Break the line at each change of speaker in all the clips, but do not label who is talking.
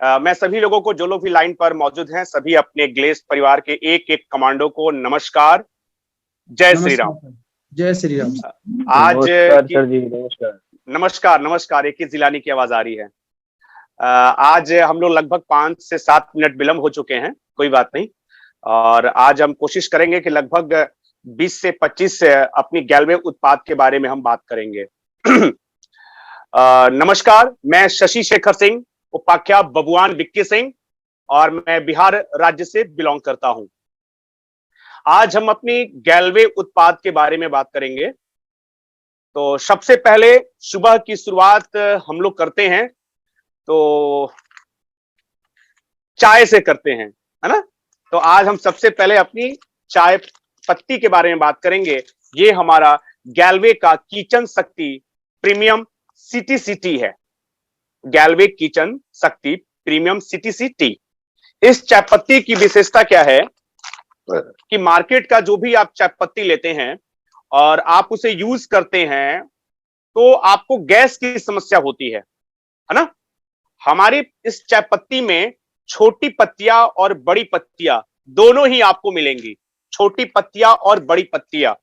मैं सभी लोगों को, जो लोग भी लाइन पर मौजूद हैं, सभी अपने ग्लेस परिवार के एक एक कमांडो को नमस्कार। जय श्री राम।
जय श्री राम।
आज
नमस्कार सर जी, नमस्कार।
नमस्कार नमस्कार। एक ही जिलानी की आवाज आ रही है। आज हम लोग लगभग 5 से 7 मिनट विलंब हो चुके हैं, कोई बात नहीं। और आज हम कोशिश करेंगे कि लगभग 20 से 25 अपनी गैल्वे उत्पाद के बारे में हम बात करेंगे। नमस्कार, मैं शशि शेखर सिंह, उपाख्या बबुआन विक्की सिंह, और मैं बिहार राज्य से बिलोंग करता हूं। आज हम अपनी गैल्वे उत्पाद के बारे में बात करेंगे। तो सबसे पहले सुबह की शुरुआत हम लोग करते हैं तो चाय से करते हैं, है ना। तो आज हम सबसे पहले अपनी चाय पत्ती के बारे में बात करेंगे। ये हमारा गैल्वे का किचन शक्ति प्रीमियम CTCT है। गैल्वे किचन शक्ति प्रीमियम CTCT। इस चाय पत्ती की विशेषता क्या है कि मार्केट का जो भी आप चाय पत्ती लेते हैं और आप उसे यूज करते हैं तो आपको गैस की समस्या होती है ना। हमारी इस चाय पत्ती में छोटी पत्तियां और बड़ी पत्तियां दोनों ही आपको मिलेंगी। छोटी पत्तियां और बड़ी पत्तियां।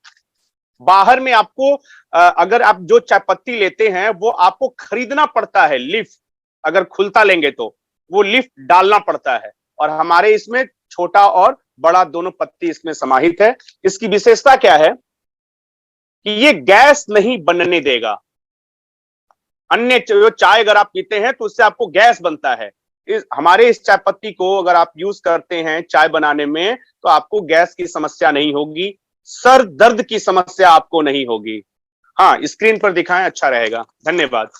बाहर में आपको अगर आप जो चाय पत्ती लेते हैं वो आपको खरीदना पड़ता है। लीफ अगर खुलता लेंगे तो वो लीफ डालना पड़ता है, और हमारे इसमें छोटा और बड़ा दोनों पत्ती इसमें समाहित है। इसकी विशेषता क्या है कि ये गैस नहीं बनने देगा। अन्य जो चाय अगर आप पीते हैं तो उससे आपको गैस बनता है। हमारे इस चाय पत्ती को अगर आप यूज करते हैं चाय बनाने में तो आपको गैस की समस्या नहीं होगी, सर दर्द की समस्या आपको नहीं होगी। हाँ, स्क्रीन पर दिखाएं, अच्छा रहेगा, धन्यवाद।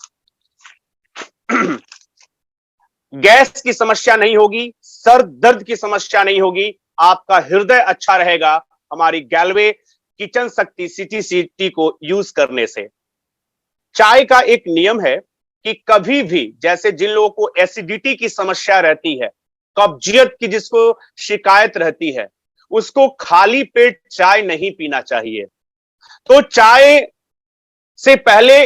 गैस की समस्या नहीं होगी, सर दर्द की समस्या नहीं होगी, आपका हृदय अच्छा रहेगा हमारी गैल्वे किचन शक्ति CTCT को यूज करने से। चाय का एक नियम है कि कभी भी, जैसे जिन लोगों को एसिडिटी की समस्या रहती है, कब्जियत की जिसको शिकायत रहती है, उसको खाली पेट चाय नहीं पीना चाहिए। तो चाय से पहले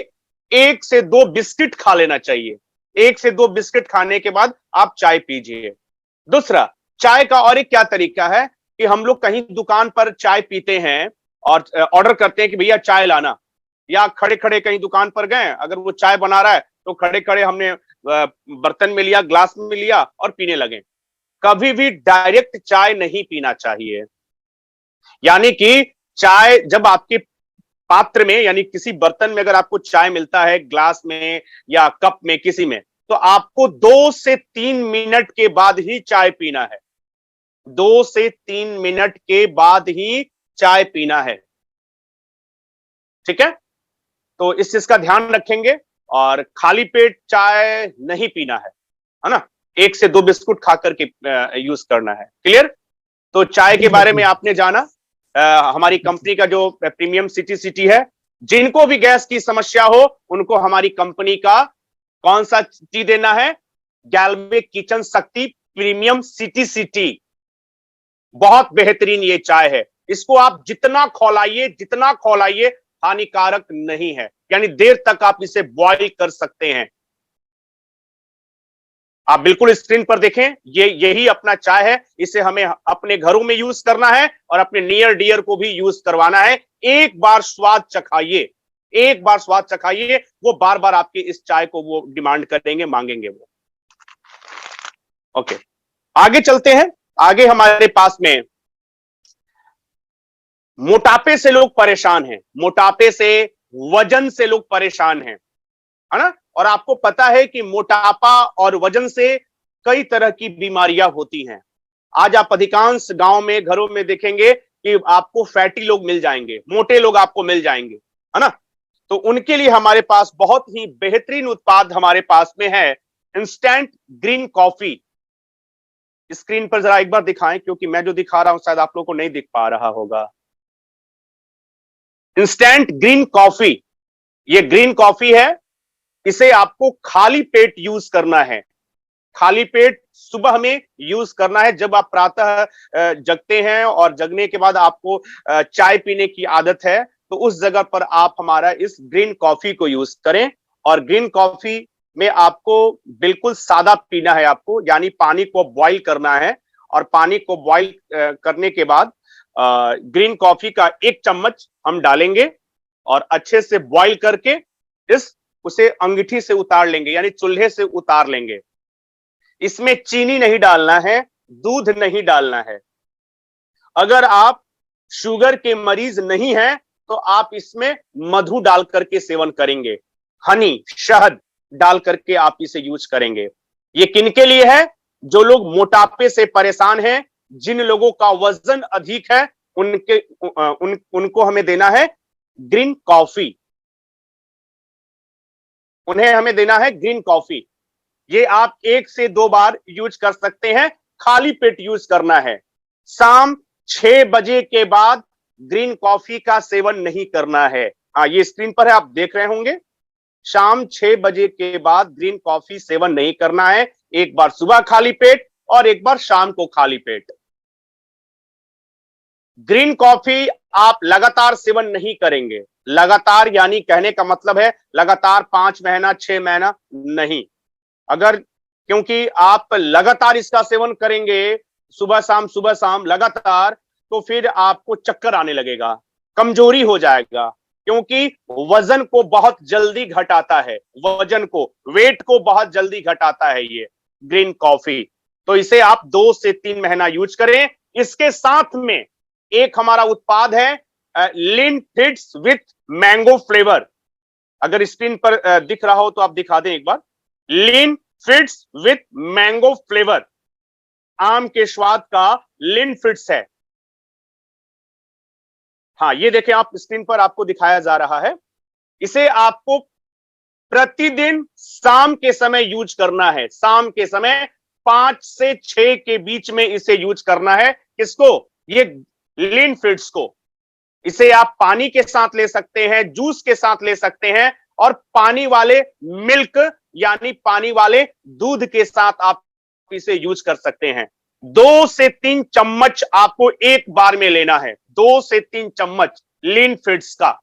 1 से 2 बिस्किट खा लेना चाहिए। 1 से 2 बिस्किट खाने के बाद आप चाय पीजिए। दूसरा, चाय का और एक क्या तरीका है कि हम लोग कहीं दुकान पर चाय पीते हैं और ऑर्डर करते हैं कि भैया चाय लाना, या खड़े खड़े कहीं दुकान पर गए, अगर वो चाय बना रहा है तो खड़े खड़े हमने बर्तन में लिया, ग्लास में लिया और पीने लगे। कभी भी डायरेक्ट चाय नहीं पीना चाहिए। यानी कि चाय जब आपके पात्र में, यानी किसी बर्तन में अगर आपको चाय मिलता है, ग्लास में या कप में, किसी में, तो आपको 2 से 3 मिनट के बाद ही चाय पीना है। 2 से 3 मिनट के बाद ही चाय पीना है, ठीक है। तो इस चीज का ध्यान रखेंगे, और खाली पेट चाय नहीं पीना है ना। 1 से 2 बिस्कुट खा करके यूज करना है। क्लियर। तो चाय के बारे में आपने जाना। हमारी कंपनी का जो प्रीमियम CTCT है, जिनको भी गैस की समस्या हो उनको हमारी कंपनी का कौन सा टी देना है, गैल्वे किचन शक्ति प्रीमियम CTCT। बहुत बेहतरीन ये चाय है। इसको आप जितना खौलाइए हानिकारक नहीं है, यानी देर तक आप इसे बॉईल कर सकते हैं। आप बिल्कुल स्क्रीन पर देखें, यही अपना चाय है। इसे हमें अपने घरों में यूज करना है और अपने नियर डियर को भी यूज करवाना है। एक बार स्वाद चखाइए, वो बार बार आपके इस चाय को वो डिमांड करेंगे, मांगेंगे वो। ओके, आगे चलते हैं। आगे हमारे पास में मोटापे से लोग परेशान हैं, मोटापे से, वजन से लोग परेशान हैं, है ना। और आपको पता है कि मोटापा और वजन से कई तरह की बीमारियां होती हैं। आज आप अधिकांश गांव में, घरों में देखेंगे कि आपको फैटी लोग मिल जाएंगे, मोटे लोग आपको मिल जाएंगे, है ना। तो उनके लिए हमारे पास बहुत ही बेहतरीन उत्पाद हमारे पास में है, इंस्टेंट ग्रीन कॉफी। स्क्रीन पर जरा एक बार दिखाएं, क्योंकि मैं जो दिखा रहा हूं शायद आप लोगों को नहीं दिख पा रहा होगा। इंस्टेंट ग्रीन कॉफी, ये ग्रीन कॉफी है। इसे आपको खाली पेट यूज करना है। खाली पेट सुबह में यूज करना है। जब आप प्रातः जगते हैं और जगने के बाद आपको चाय पीने की आदत है, तो उस जगह पर आप हमारा इस ग्रीन कॉफी को यूज करें। और ग्रीन कॉफी में आपको बिल्कुल सादा पीना है आपको, यानी पानी को बॉईल करना है और पानी को बॉईल करने के बाद ग्रीन कॉफी का 1 चम्मच हम डालेंगे और अच्छे से बॉईल करके उसे अंगीठी से उतार लेंगे, यानी चूल्हे से उतार लेंगे। इसमें चीनी नहीं डालना है, दूध नहीं डालना है। अगर आप शुगर के मरीज नहीं हैं तो आप इसमें मधु डाल करके सेवन करेंगे, हनी, शहद डाल करके आप इसे यूज करेंगे। ये किनके लिए है? जो लोग मोटापे से परेशान हैं, जिन लोगों का वजन अधिक है, उनको हमें देना है ग्रीन कॉफी। उन्हें हमें देना है ग्रीन कॉफी। ये आप 1 से 2 बार यूज कर सकते हैं, खाली पेट यूज करना है। शाम 6 बजे के बाद ग्रीन कॉफी का सेवन नहीं करना है। हाँ, ये स्क्रीन पर है, आप देख रहे होंगे। शाम 6 बजे के बाद ग्रीन कॉफी सेवन नहीं करना है। एक बार सुबह खाली पेट और एक बार शाम को खाली पेट। ग्रीन कॉफी आप लगातार सेवन नहीं करेंगे। लगातार यानी कहने का मतलब है लगातार 5 महीना 6 महीना नहीं। अगर क्योंकि आप लगातार इसका सेवन करेंगे सुबह शाम लगातार, तो फिर आपको चक्कर आने लगेगा, कमजोरी हो जाएगा, क्योंकि वजन को बहुत जल्दी घटाता है, वजन को, वेट को बहुत जल्दी घटाता है ये ग्रीन कॉफी। तो इसे आप 2 से 3 महीना यूज करें। इसके साथ में एक हमारा उत्पाद है लिन फिट्स विथ मैंगो फ्लेवर। अगर स्क्रीन पर दिख रहा हो तो आप दिखा दें एक बार। लिन फिट्स विथ मैंगो फ्लेवर, आम के स्वाद का लिन फिट्स है। हाँ, ये देखें आप, स्क्रीन पर आपको दिखाया जा रहा है। इसे आपको प्रतिदिन शाम के समय यूज करना है। शाम के समय 5 से 6 के बीच में इसे यूज करना है। किसको? ये लिन फिट्स को। इसे आप पानी के साथ ले सकते हैं, जूस के साथ ले सकते हैं, और पानी वाले मिल्क यानी पानी वाले दूध के साथ आप इसे यूज कर सकते हैं। 2 से 3 चम्मच आपको एक बार में लेना है। 2 से 3 चम्मच लिन फिट्स का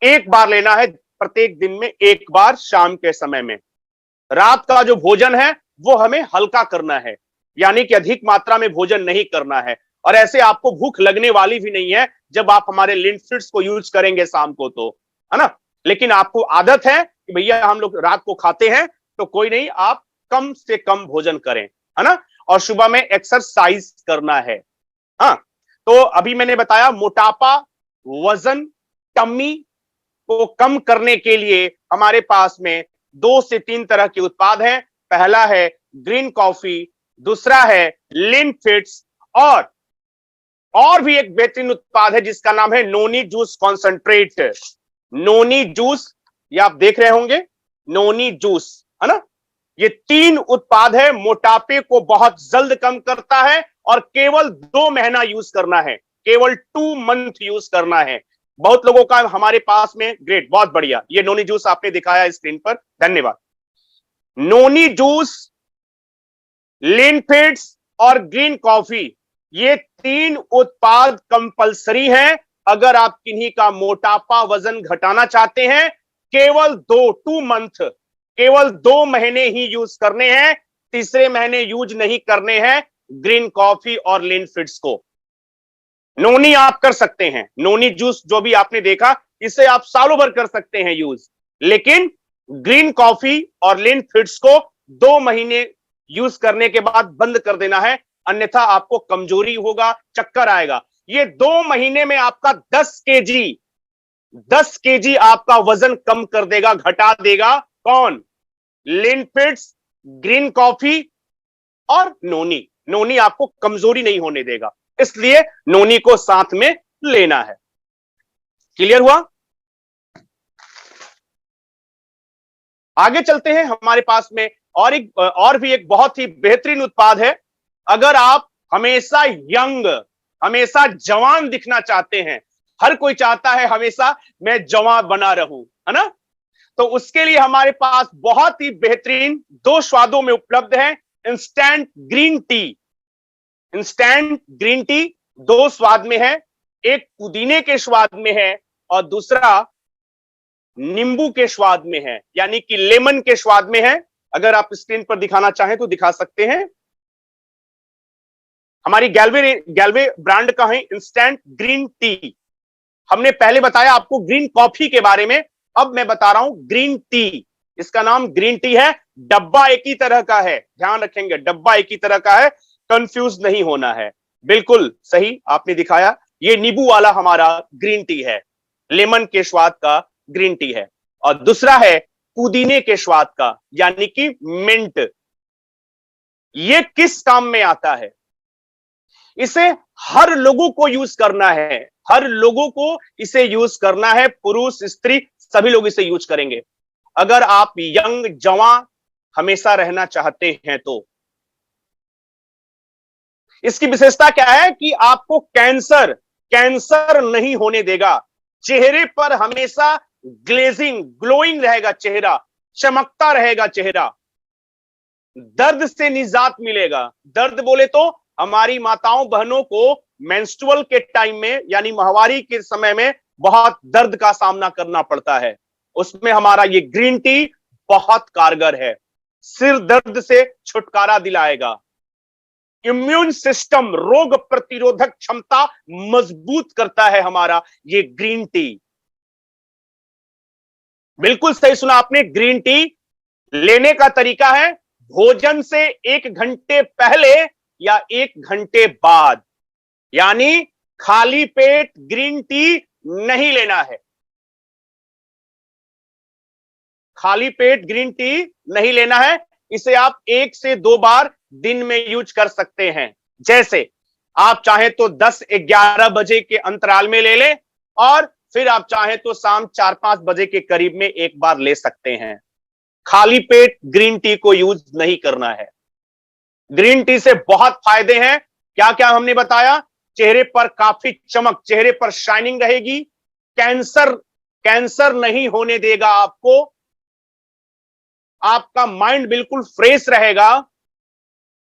एक बार लेना है, प्रत्येक दिन में एक बार शाम के समय में। रात का जो भोजन है वो हमें हल्का करना है, यानी कि अधिक मात्रा में भोजन नहीं करना है। और ऐसे आपको भूख लगने वाली भी नहीं है जब आप हमारे लिन फिट्स को यूज करेंगे शाम को, तो है ना। लेकिन आपको आदत है कि भैया हम लोग रात को खाते हैं, तो कोई नहीं, आप कम से कम भोजन करें, है ना। और सुबह में एक्सरसाइज करना है। हाँ, तो अभी मैंने बताया मोटापा, वजन, टम्मी को कम करने के लिए हमारे पास में 2 से 3 तरह के उत्पाद हैं। पहला है ग्रीन कॉफी, दूसरा है लिन फिट्स, और भी एक बेहतरीन उत्पाद है जिसका नाम है noni juice concentrate. Noni juice, ये आप देख रहे होंगे, नोनी जूस, है ना। ये 3 उत्पाद है, मोटापे को बहुत जल्द कम करता है और केवल 2 महीना यूज करना है, केवल 2 मंथ यूज करना है। बहुत लोगों का हमारे पास में, ग्रेट, बहुत बढ़िया, ये नोनी जूस आपने दिखाया स्क्रीन पर, धन्यवाद। नोनी जूस, लिन फिट्स और ग्रीन कॉफी, ये 3 उत्पाद कंपलसरी हैं अगर आप किन्हीं का मोटापा, वजन घटाना चाहते हैं। केवल 2 मंथ, केवल 2 महीने ही यूज करने हैं, तीसरे महीने यूज नहीं करने हैं ग्रीन कॉफी और लिन फिट्स को। नोनी आप कर सकते हैं, नोनी जूस जो भी आपने देखा, इसे आप सालों भर कर सकते हैं यूज, लेकिन ग्रीन कॉफी और लिन फिट्स को 2 महीने यूज करने के बाद बंद कर देना है, अन्यथा आपको कमजोरी होगा, चक्कर आएगा। ये 2 महीने में आपका 10 केजी आपका वजन कम कर देगा, घटा देगा। कौन? लिन फिट्स, ग्रीन कॉफी और नोनी। नोनी आपको कमजोरी नहीं होने देगा, इसलिए नोनी को साथ में लेना है। क्लियर हुआ? आगे चलते हैं। हमारे पास में और भी एक बहुत ही बेहतरीन उत्पाद है। अगर आप हमेशा यंग, हमेशा जवान दिखना चाहते हैं, हर कोई चाहता है हमेशा मैं जवान बना रहूं, है ना, तो उसके लिए हमारे पास बहुत ही बेहतरीन 2 स्वादों में उपलब्ध है instant green tea. Instant green tea 2 स्वाद में है, एक पुदीने के स्वाद में है और दूसरा नींबू के स्वाद में है, यानी कि लेमन के स्वाद में है। अगर आप स्क्रीन पर दिखाना चाहें तो दिखा सकते हैं। हमारी गैल्वे ब्रांड का है इंस्टेंट ग्रीन टी। हमने पहले बताया आपको ग्रीन कॉफी के बारे में, अब मैं बता रहा हूं ग्रीन टी। इसका नाम ग्रीन टी है। डब्बा एक ही तरह का है, ध्यान रखेंगे, डब्बा एक ही तरह का है, कंफ्यूज नहीं होना है। बिल्कुल सही आपने दिखाया, ये नींबू वाला हमारा ग्रीन टी है, लेमन के स्वाद का ग्रीन टी है। और दूसरा है पुदीने के स्वाद का, यानी कि मिंट। ये किस काम में आता है? इसे हर लोगों को यूज करना है, हर लोगों को इसे यूज करना है, पुरुष स्त्री सभी लोग इसे यूज करेंगे। अगर आप यंग जवान हमेशा रहना चाहते हैं तो इसकी विशेषता क्या है कि आपको कैंसर कैंसर नहीं होने देगा। चेहरे पर हमेशा ग्लेजिंग, ग्लोइंग रहेगा चेहरा, चमकता रहेगा चेहरा। दर्द से निजात मिलेगा। दर्द बोले तो हमारी माताओं बहनों को मेंस्ट्रुअल के टाइम में, यानी माहवारी के समय में बहुत दर्द का सामना करना पड़ता है, उसमें हमारा ये ग्रीन टी बहुत कारगर है। सिर दर्द से छुटकारा दिलाएगा। इम्यून सिस्टम, रोग प्रतिरोधक क्षमता मजबूत करता है हमारा ये ग्रीन टी। बिल्कुल सही सुना आपने। ग्रीन टी लेने का तरीका है भोजन से 1 घंटे पहले या 1 घंटे बाद, यानी खाली पेट ग्रीन टी नहीं लेना है। खाली पेट ग्रीन टी नहीं लेना है। इसे आप 1 से 2 बार दिन में यूज कर सकते हैं। जैसे आप चाहें तो 10-11 बजे के अंतराल में ले लें, और फिर आप चाहें तो शाम 4-5 बजे के करीब में एक बार ले सकते हैं। खाली पेट ग्रीन टी को यूज नहीं करना है। ग्रीन टी से बहुत फायदे हैं। क्या क्या हमने बताया? चेहरे पर काफी चमक, चेहरे पर शाइनिंग रहेगी, कैंसर नहीं होने देगा आपको, आपका माइंड बिल्कुल फ्रेश रहेगा,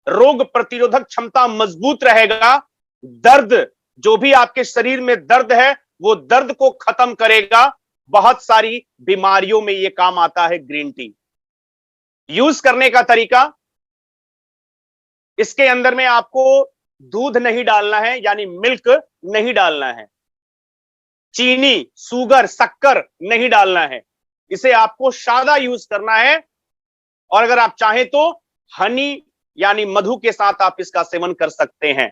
रोग प्रतिरोधक क्षमता मजबूत रहेगा, दर्द, जो भी आपके शरीर में दर्द है वो दर्द को खत्म करेगा। बहुत सारी बीमारियों में यह काम आता है ग्रीन टी। यूज करने का तरीका, इसके अंदर में आपको दूध नहीं डालना है, यानी मिल्क नहीं डालना है, चीनी, शुगर, शक्कर नहीं डालना है। इसे आपको सादा यूज करना है। और अगर आप चाहें तो हनी यानी मधु के साथ आप इसका सेवन कर सकते हैं।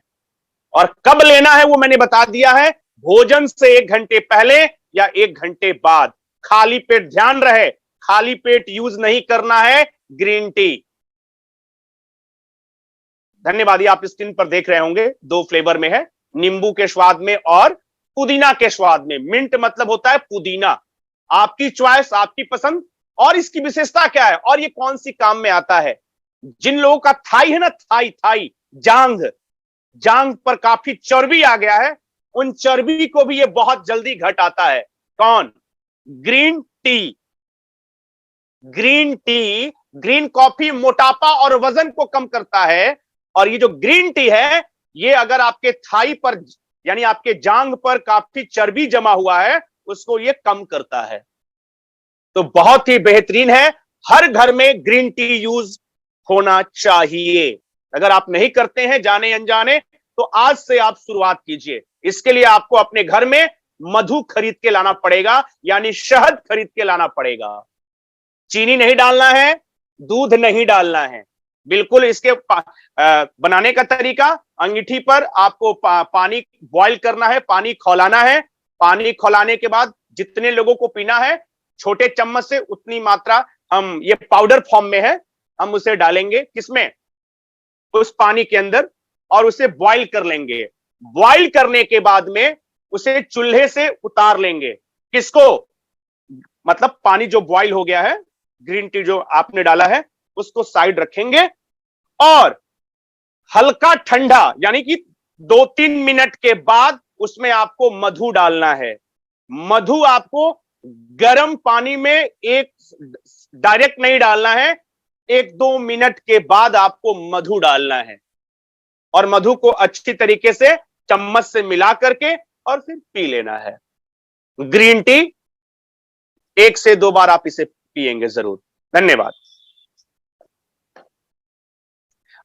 और कब लेना है वो मैंने बता दिया है, भोजन से 1 घंटे पहले या 1 घंटे बाद। खाली पेट, ध्यान रहे, खाली पेट यूज नहीं करना है ग्रीन टी। धन्यवाद। आप स्क्रीन पर देख रहे होंगे, 2 फ्लेवर में है, नींबू के स्वाद में और पुदीना के स्वाद में। मिंट मतलब होता है पुदीना। आपकी चॉइस, आपकी पसंद। और इसकी विशेषता क्या है और ये कौन सी काम में आता है? जिन लोगों का थाई है ना, थाई जांग पर काफी चर्बी आ गया है, उन चर्बी को भी ये बहुत जल्दी घट आता है। कौन? Green tea. ग्रीन कॉफी मोटापा और वजन को कम करता है। और ये जो ग्रीन टी है, ये अगर आपके थाई पर यानी आपके जांग पर काफी चर्बी जमा हुआ है, उसको ये कम करता है। तो बहुत ही बेहतरीन है। हर घर में ग्रीन टी यूज होना चाहिए। अगर आप नहीं करते हैं जाने अनजाने, तो आज से आप शुरुआत कीजिए। इसके लिए आपको अपने घर में मधु खरीद के लाना पड़ेगा, यानी शहद खरीद के लाना पड़ेगा। चीनी नहीं डालना है, दूध नहीं डालना है। बिल्कुल इसके बनाने का तरीका, अंगीठी पर आपको पानी बॉईल करना है, पानी खौलाना है। पानी खौलाने के बाद जितने लोगों को पीना है, छोटे चम्मच से उतनी मात्रा, हम ये पाउडर फॉर्म में है, हम उसे डालेंगे किसमें? उस पानी के अंदर, और उसे बॉईल कर लेंगे। बॉईल करने के बाद में उसे चूल्हे से उतार लेंगे। किसको? मतलब पानी जो बॉईल हो गया है, ग्रीन टी जो आपने डाला है, उसको साइड रखेंगे और हल्का ठंडा, यानी कि 2-3 मिनट के बाद उसमें आपको मधु डालना है। मधु आपको गर्म पानी में एक डायरेक्ट नहीं डालना है, 1-2 मिनट के बाद आपको मधु डालना है। और मधु को अच्छी तरीके से चम्मच से मिला करके और फिर पी लेना है। ग्रीन टी 1 से 2 बार आप इसे पिएंगे जरूर। धन्यवाद।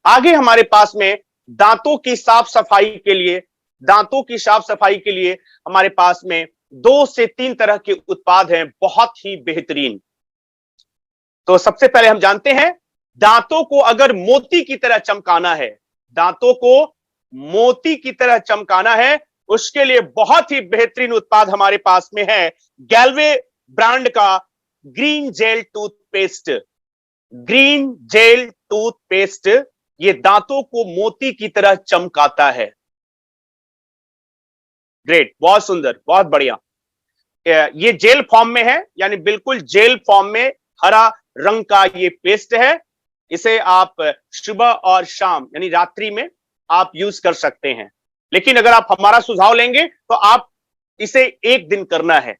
आगे हमारे पास में दांतों की साफ सफाई के लिए, दांतों की साफ सफाई के लिए हमारे पास में 2 से 3 तरह के उत्पाद हैं, बहुत ही बेहतरीन। तो सबसे पहले हम जानते हैं, दांतों को अगर मोती की तरह चमकाना है, दांतों को मोती की तरह चमकाना है, उसके लिए बहुत ही बेहतरीन उत्पाद हमारे पास में है, गैल्वे ब्रांड का green jail toothpaste. Green jail toothpaste ये दांतों को मोती की तरह चमकाता है। ग्रेट, बहुत सुंदर, बहुत बढ़िया। ये जेल फॉर्म में है, यानी बिल्कुल जेल फॉर्म में हरा रंग का ये पेस्ट है। इसे आप सुबह और शाम यानी रात्रि में आप यूज कर सकते हैं। लेकिन अगर आप हमारा सुझाव लेंगे तो आप इसे एक दिन करना है,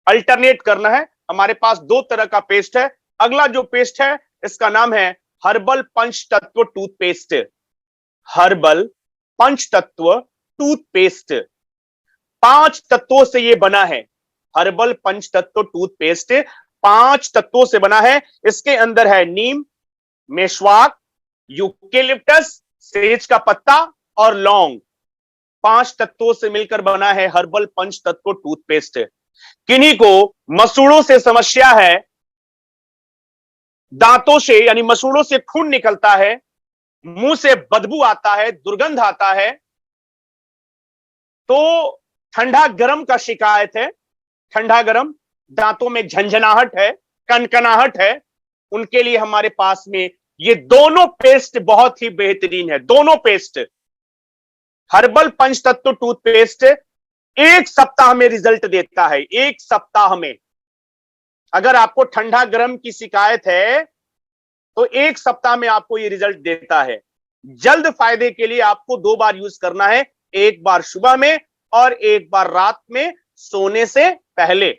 अल्टरनेट करना है। हमारे पास 2 तरह का पेस्ट है। अगला जो पेस्ट है इसका नाम है हर्बल पंचतत्व टूथपेस्ट। हर्बल पंचतत्व टूथपेस्ट 5 तत्वों से यह बना है। हर्बल पंचतत्व टूथपेस्ट 5 तत्वों से बना है। इसके अंदर है नीम, मेशवाक, यूकेलिप्टस, सेज का पत्ता और लौंग। 5 तत्वों से मिलकर बना है हर्बल पंचतत्व टूथपेस्ट। किन्हीं को मसूड़ों से समस्या है, दांतों से यानी मसूड़ों से खून निकलता है, मुंह से बदबू आता है, दुर्गंध आता है, तो ठंडा गर्म का शिकायत है, ठंडा गर्म, दांतों में झंझनाहट है, कनकनाहट है, उनके लिए हमारे पास में ये दोनों पेस्ट बहुत ही बेहतरीन है। दोनों पेस्ट हर्बल पंचतत्व टूथपेस्ट 1 सप्ताह में रिजल्ट देता है। 1 सप्ताह में अगर आपको ठंडा गर्म की शिकायत है तो 1 सप्ताह में आपको ये रिजल्ट देता है। जल्द फायदे के लिए आपको 2 बार यूज करना है, 1 बार सुबह में और 1 बार रात में सोने से पहले।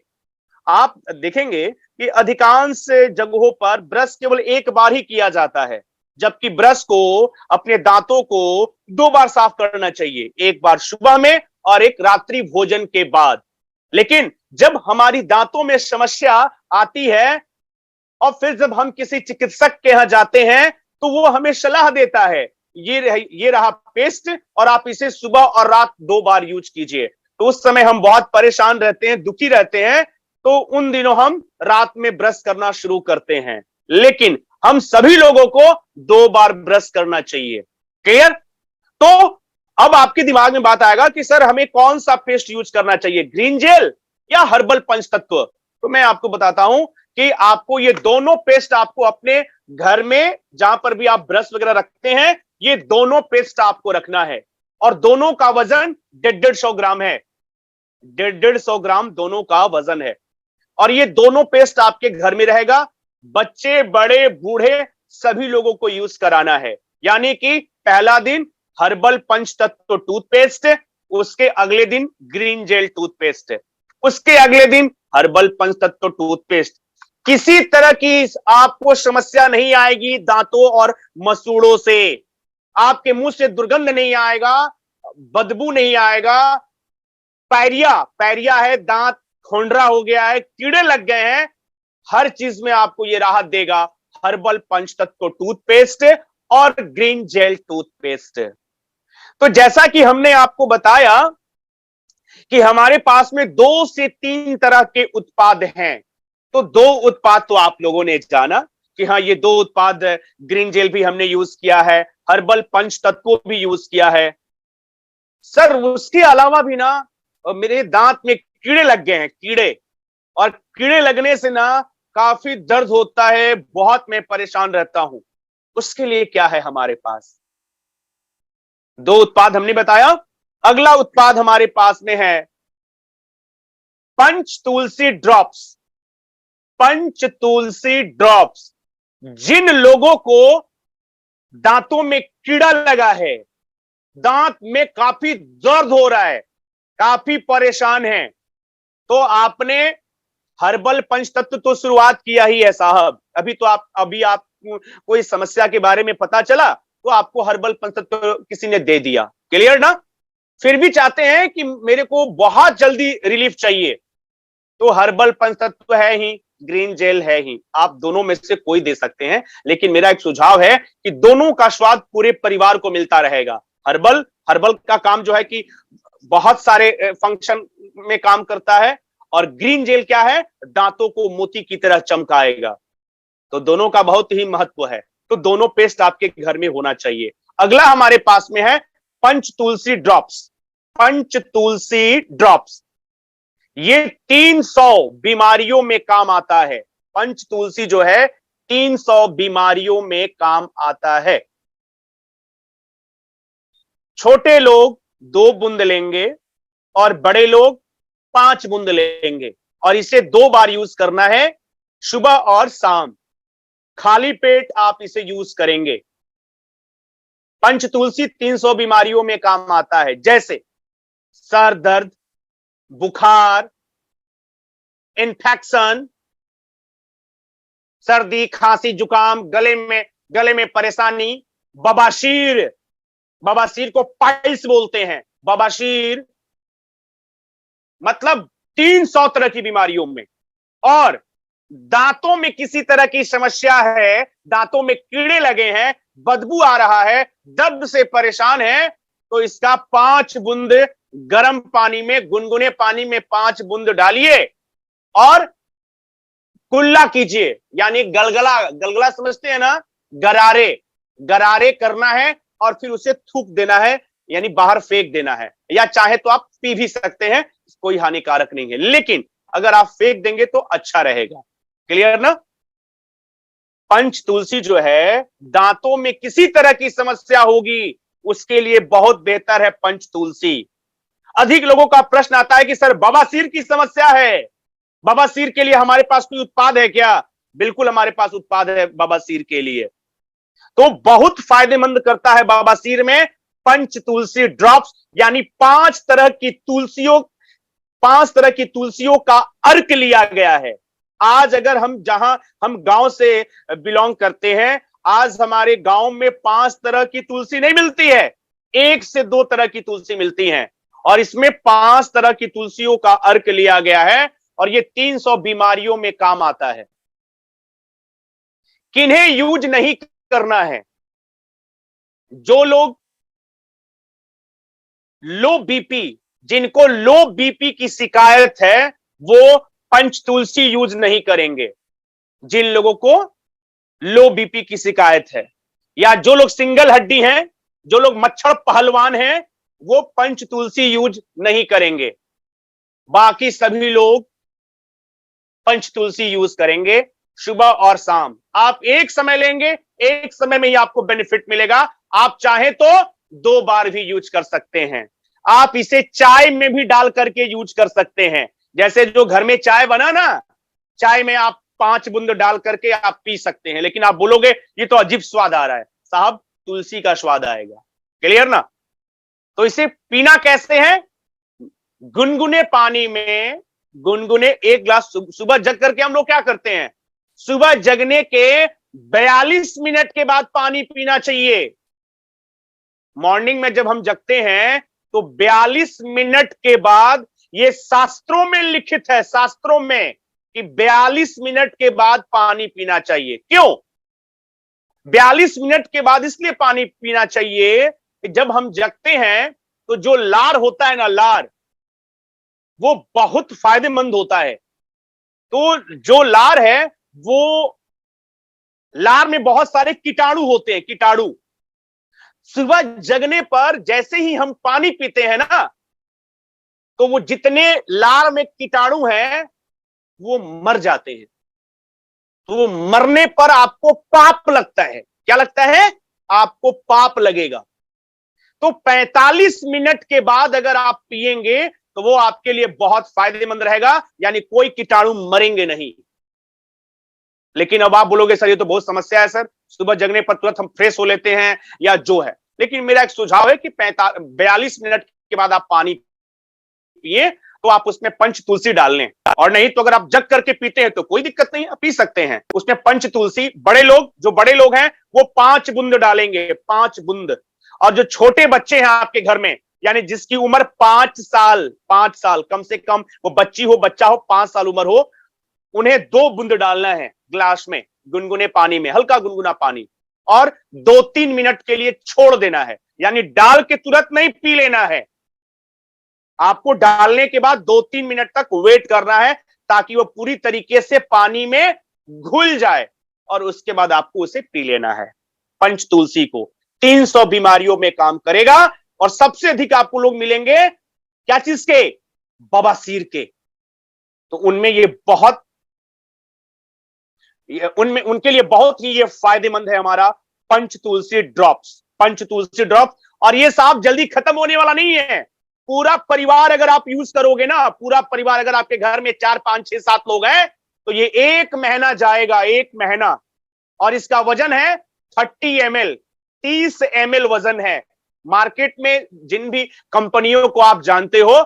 आप देखेंगे कि अधिकांश जगहों पर ब्रश केवल 1 बार ही किया जाता है, जबकि ब्रश को, अपने दांतों को 2 बार साफ करना चाहिए, 1 बार सुबह में और 1 रात्रि भोजन के बाद। लेकिन जब हमारी दांतों में समस्या आती है और फिर जब हम किसी चिकित्सक के यहां जाते हैं तो वो हमें सलाह देता है, ये रहा पेस्ट और आप इसे सुबह और रात 2 बार यूज कीजिए। तो उस समय हम बहुत परेशान रहते हैं, दुखी रहते हैं, तो उन दिनों हम रात में ब्रश करना शुरू करते हैं। लेकिन हम सभी लोगों को 2 बार ब्रश करना चाहिए। क्लियर? तो अब आपके दिमाग में बात आएगा कि सर हमें कौन सा पेस्ट यूज करना चाहिए, ग्रीन जेल या हर्बल पंचतत्व? तो मैं आपको बताता हूं कि आपको ये दोनों पेस्ट आपको अपने घर में जहां पर भी आप ब्रश वगैरह रखते हैं, ये दोनों पेस्ट आपको रखना है। और दोनों का वजन 150 ग्राम है। 150 ग्राम दोनों का वजन है। और ये दोनों पेस्ट आपके घर में रहेगा। बच्चे, बड़े, बूढ़े सभी लोगों को यूज कराना है। यानी कि पहला दिन हर्बल पंचतत्व टूथपेस्ट, उसके अगले दिन ग्रीन जेल टूथपेस्ट, उसके अगले दिन हर्बल पंचतत्व टूथपेस्ट। किसी तरह की आपको समस्या नहीं आएगी दांतों और मसूड़ों से। आपके मुंह से दुर्गंध नहीं आएगा, बदबू नहीं आएगा, पैरिया है, दांत खोंडरा हो गया है, कीड़े लग गए हैं, हर चीज में आपको यह राहत देगा हर्बल पंचतत्व टूथपेस्ट और ग्रीन जेल टूथपेस्ट। तो जैसा कि हमने आपको बताया कि हमारे पास में 2 से 3 तरह के उत्पाद हैं। तो 2 उत्पाद तो आप लोगों ने जाना कि हाँ, ये 2 उत्पाद, ग्रीन जेल भी हमने यूज किया है, हर्बल पंचतत्व भी यूज किया है। सर उसके अलावा भी ना मेरे दांत में कीड़े लग गए हैं, कीड़े, और कीड़े लगने से ना काफी दर्द होता है, बहुत मैं परेशान रहता हूं। उसके लिए क्या है हमारे पास? 2 उत्पाद हमने बताया। अगला उत्पाद हमारे पास में है पंच तुलसी ड्रॉप्स। पंच तुलसी ड्रॉप्स जिन लोगों को दांतों में कीड़ा लगा है, दांत में काफी दर्द हो रहा है, काफी परेशान है, तो आपने हर्बल पंचतत्व तो शुरुआत किया ही है साहब। अभी आप कोई समस्या के बारे में पता चला तो आपको हर्बल पंचतत्व किसी ने दे दिया। क्लियर ना? फिर भी चाहते हैं कि मेरे को बहुत जल्दी रिलीफ चाहिए, तो हर्बल पंचतत्व है ही, ग्रीन जेल है ही, आप दोनों में से कोई दे सकते हैं। लेकिन मेरा एक सुझाव है कि दोनों का स्वाद पूरे परिवार को मिलता रहेगा। हर्बल हर्बल का काम जो है कि बहुत सारे फंक्शन में काम करता है, और ग्रीन जेल क्या है, दांतों को मोती की तरह चमकाएगा। तो दोनों का बहुत ही महत्व है, तो दोनों पेस्ट आपके घर में होना चाहिए। अगला हमारे पास में है पंच तुलसी ड्रॉप्स। पंच तुलसी ड्रॉप्स ये 300 बीमारियों में काम आता है। पंच तुलसी जो है 300 बीमारियों में काम आता है। छोटे लोग 2 बूंद लेंगे और बड़े लोग 5 बूंद लेंगे, और इसे 2 बार यूज करना है, सुबह और शाम। खाली पेट आप इसे यूज करेंगे। पंच तुलसी 300 बीमारियों में काम आता है, जैसे सर दर्द, बुखार, इन्फेक्शन, सर्दी, खांसी, जुकाम, गले में परेशानी, बवासीर, बवासीर को पाइल्स बोलते हैं, बवासीर मतलब 300 तरह की बीमारियों में। और दांतों में किसी तरह की समस्या है, दांतों में कीड़े लगे हैं, बदबू आ रहा है, दर्द से परेशान है, तो इसका 5 बूंद गर्म पानी में, गुनगुने पानी में 5 बूंद डालिए और कुल्ला कीजिए, यानी गलगला, गलगला समझते हैं ना, गरारे, गरारे करना है और फिर उसे थूक देना है, यानी बाहर फेंक देना है। या चाहे तो आप पी भी सकते हैं, कोई हानिकारक नहीं है, लेकिन अगर आप फेंक देंगे तो अच्छा रहेगा। क्लियर ना? पंच तुलसी जो है, दांतों में किसी तरह की समस्या होगी उसके लिए बहुत बेहतर है पंच तुलसी। अधिक लोगों का प्रश्न आता है कि सर बवासीर की समस्या है, बवासीर के लिए हमारे पास कोई उत्पाद है क्या? बिल्कुल हमारे पास उत्पाद है बवासीर के लिए। तो बहुत फायदेमंद करता है बवासीर में पंच तुलसी ड्रॉप्स, यानी 5 तरह की तुलसियों का अर्क लिया गया है। आज अगर हम गांव से बिलोंग करते हैं, आज हमारे गांव में 5 तरह की तुलसी नहीं मिलती है, 1 से 2 तरह की तुलसी मिलती हैं, और इसमें 5 तरह की तुलसियों का अर्क लिया गया है, और ये 300 बीमारियों में काम आता है। किन्हें यूज नहीं करना है? जो लोग लो बीपी, जिनको लो बीपी की शिकायत है, वो पंच तुलसी यूज नहीं करेंगे। जिन लोगों को लो बीपी की शिकायत है, या जो लोग सिंगल हड्डी हैं, जो लोग मच्छर पहलवान हैं, वो पंच तुलसी यूज नहीं करेंगे। बाकी सभी लोग पंच तुलसी यूज करेंगे सुबह और शाम। आप एक समय लेंगे, एक समय में ही आपको बेनिफिट मिलेगा। आप चाहे तो 2 बार भी यूज कर सकते हैं। आप इसे चाय में भी डाल करके यूज कर सकते हैं। जैसे जो घर में चाय बना ना, चाय में आप 5 बूंद डाल करके आप पी सकते हैं। लेकिन आप बोलोगे ये तो अजीब स्वाद आ रहा है, साहब तुलसी का स्वाद आएगा। क्लियर ना? तो इसे पीना कैसे है? गुनगुने पानी में, गुनगुने 1 गिलास। सुबह जग करके हम लोग क्या करते हैं? सुबह जगने के 42 मिनट के बाद पानी पीना चाहिए। मॉर्निंग में जब हम जगते हैं तो 42 मिनट के बाद, ये शास्त्रों में लिखित है, शास्त्रों में, कि 42 मिनट के बाद पानी पीना चाहिए। क्यों 42 मिनट के बाद इसलिए पानी पीना चाहिए कि जब हम जगते हैं तो जो लार होता है ना, लार, वो बहुत फायदेमंद होता है। तो जो लार है, वो लार में बहुत सारे कीटाणु होते हैं, कीटाणु। सुबह जगने पर जैसे ही हम पानी पीते हैं ना, तो वो जितने लार में कीटाणु हैं वो मर जाते हैं। तो वो मरने पर आपको पाप लगता है। क्या लगता है? आपको पाप लगेगा। तो 45 मिनट के बाद अगर आप पिएंगे तो वो आपके लिए बहुत फायदेमंद रहेगा, यानी कोई कीटाणु मरेंगे नहीं। लेकिन अब आप बोलोगे सर ये तो बहुत समस्या है सर, सुबह जगने पर तुरंत हम फ्रेश हो लेते हैं या जो है। लेकिन मेरा एक सुझाव है कि 42 मिनट के बाद आप पानी पिए तो आप उसमें पंच तुलसी डाल लें, और नहीं तो अगर आप जग करके पीते हैं तो कोई दिक्कत नहीं, पी सकते हैं। उसमें पंच तुलसी, जो बड़े लोग हैं वो 5 बूंद डालेंगे, 5 बूंद। और जो छोटे बच्चे हैं आपके घर में, यानी जिसकी उम्र 5 साल कम से कम, वो बच्ची हो बच्चा हो, 5 साल उम्र हो, उन्हें 2 बूंद डालना है ग्लास में, गुनगुने पानी में, हल्का गुनगुना पानी, और 2-3 मिनट के लिए छोड़ देना है। यानी डाल के तुरंत नहीं पी लेना है, आपको डालने के बाद 2-3 मिनट तक वेट करना है ताकि वो पूरी तरीके से पानी में घुल जाए, और उसके बाद आपको उसे पी लेना है। पंच तुलसी को 300 बीमारियों में काम करेगा, और सबसे अधिक आपको लोग मिलेंगे क्या चीज के? बवासीर के। तो उनमें ये बहुत, उनमें उनके लिए बहुत ही ये फायदेमंद है हमारा पंच तुलसी ड्रॉप्स, पंच तुलसी ड्रॉप। और ये साहब जल्दी खत्म होने वाला नहीं है। पूरा परिवार अगर आप यूज करोगे ना, पूरा परिवार, अगर आपके घर में 4, 5, 6, 7 लोग हैं, तो ये 1 महीना जाएगा, 1 महीना। और इसका वजन है 30 ml, 30 ml वजन है। मार्केट में जिन भी कंपनियों को आप जानते हो,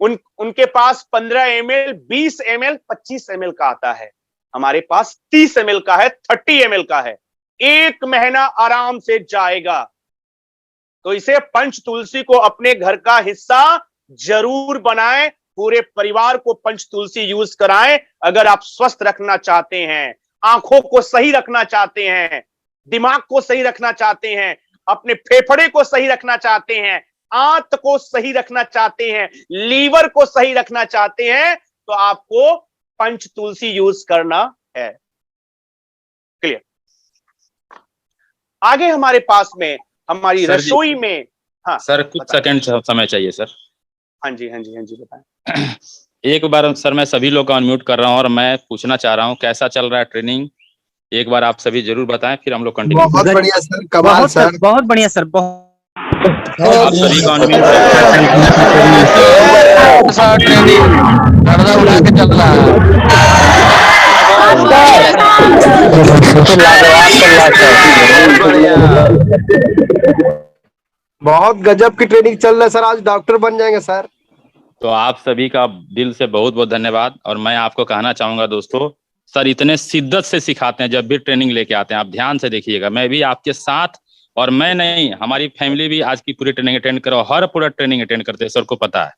उनके पास 15 ml, 20 ml, 25 ml का आता है। हमारे पास 30 ml का है, 30 ml का है। 1 महीना आराम से जाएगा। तो इसे पंच तुलसी को अपने घर का हिस्सा जरूर बनाएं, पूरे परिवार को पंच तुलसी यूज कराएं। अगर आप स्वस्थ रखना चाहते हैं, आंखों को सही रखना चाहते हैं, दिमाग को सही रखना चाहते हैं, अपने फेफड़े को सही रखना चाहते हैं, आंत को सही रखना चाहते हैं, लीवर को सही रखना चाहते हैं, तो आपको पंच तुलसी यूज करना है। क्लियर? आगे हमारे पास में हमारी रसोई में, हाँ
सर कुछ सेकंड समय चाहिए सर।
हाँ जी बताएं।
एक बार सर मैं सभी लोग का अनम्यूट कर रहा हूँ और मैं पूछना चाह रहा हूँ कैसा चल रहा है ट्रेनिंग, एक बार आप सभी जरूर बताएं, फिर हम लोग कंटिन्यू।
बहुत बढ़िया सर, कमाल सर,
बहुत बढ़िया सर, बहुत
आप सभी का अनम्यूट
ट्रेनिंग पर्दा उड़ा के चल रहा है। बहुत गजब की ट्रेनिंग चल रहा है सर, आज डॉक्टर बन जाएंगे सर।
तो आप सभी का दिल से बहुत बहुत धन्यवाद। और मैं आपको कहना चाहूंगा दोस्तों, सर इतने शिद्दत से सिखाते हैं जब भी ट्रेनिंग लेके आते हैं, आप ध्यान से देखिएगा। मैं भी आपके साथ, और मैं नहीं, हमारी फैमिली भी आज की पूरी ट्रेनिंग अटेंड करो, हर पूरा ट्रेनिंग अटेंड करते हैं, सर को पता है।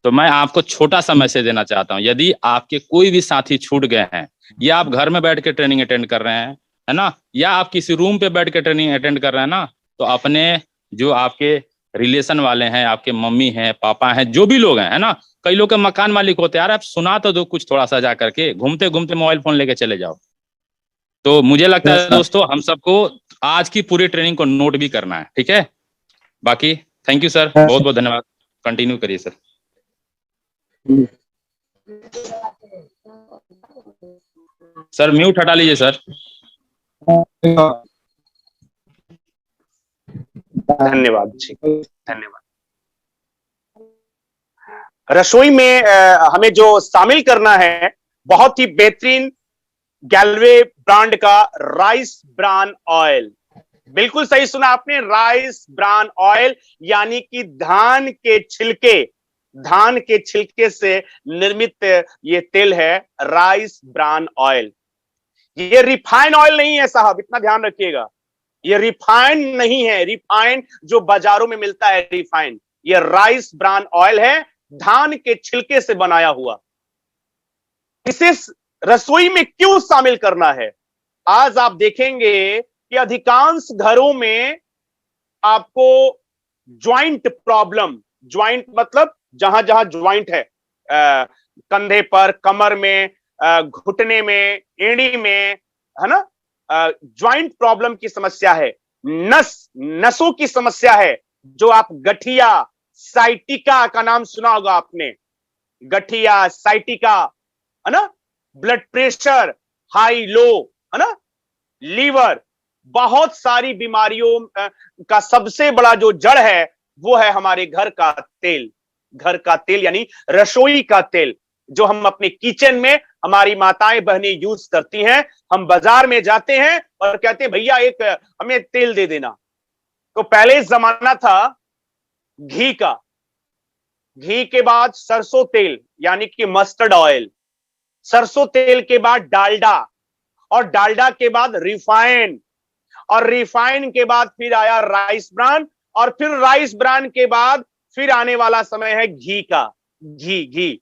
तो मैं आपको छोटा सा मैसेज देना चाहता हूँ, यदि आपके कोई भी साथी छूट गए हैं, या आप घर में बैठ के ट्रेनिंग अटेंड कर रहे हैं, है ना, या आप किसी रूम पे बैठ के ट्रेनिंग अटेंड कर रहे हैं ना, तो अपने जो आपके रिलेशन वाले हैं, आपके मम्मी हैं, पापा हैं, जो भी लोग हैं, है ना, कई लोग के मकान मालिक होते हैं, यार आप सुना तो दो कुछ थोड़ा सा, जा करके घूमते घूमते मोबाइल फोन लेके चले जाओ। तो मुझे लगता है दोस्तों हम सबको आज की पूरी ट्रेनिंग को नोट भी करना है, ठीक है। बाकी थैंक यू सर, बहुत बहुत धन्यवाद, कंटिन्यू करिए सर। सर म्यूट हटा लीजिए सर।
धन्यवाद जी, धन्यवाद। रसोई में हमें जो शामिल करना है, बहुत ही बेहतरीन गैलवे ब्रांड का राइस ब्रान ऑयल। बिल्कुल सही सुना आपने, राइस ब्रान ऑयल, यानी कि धान के छिलके से निर्मित ये तेल है राइस ब्रान ऑयल। ये रिफाइन ऑयल नहीं है साहब, इतना ध्यान रखिएगा। ये रिफाइन नहीं है, रिफाइन जो बाजारों में मिलता है रिफाइन, ये राइस ब्रान ऑयल है, धान के छिलके से बनाया हुआ। इसे रसोई में क्यों शामिल करना है? आज आप देखेंगे कि अधिकांश घरों में आपको ज्वाइंट प्रॉब्लम, ज्वाइंट मतलब जहां जहां ज्वाइंट है, कंधे पर, कमर में, घुटने में, एड़ी में, है ना, ज्वाइंट प्रॉब्लम की समस्या है, नसों की समस्या है, जो आप गठिया, साइटिका का नाम सुना होगा आपने, गठिया, साइटिका, है ना, ब्लड प्रेशर हाई लो, है ना, लीवर, बहुत सारी बीमारियों का सबसे बड़ा जो जड़ है वो है हमारे घर का तेल। घर का तेल यानी रसोई का तेल, जो हम अपने किचन में हमारी माताएं बहनें यूज करती हैं। हम बाजार में जाते हैं और कहते हैं भैया एक हमें तेल दे देना। तो पहले जमाना था घी का, घी के बाद सरसों तेल यानी कि मस्टर्ड ऑयल, सरसों तेल के बाद डालडा, और डालडा के बाद रिफाइन, और रिफाइन के बाद फिर आया राइस ब्रान, और फिर राइस ब्रान के बाद फिर आने वाला समय है घी का। घी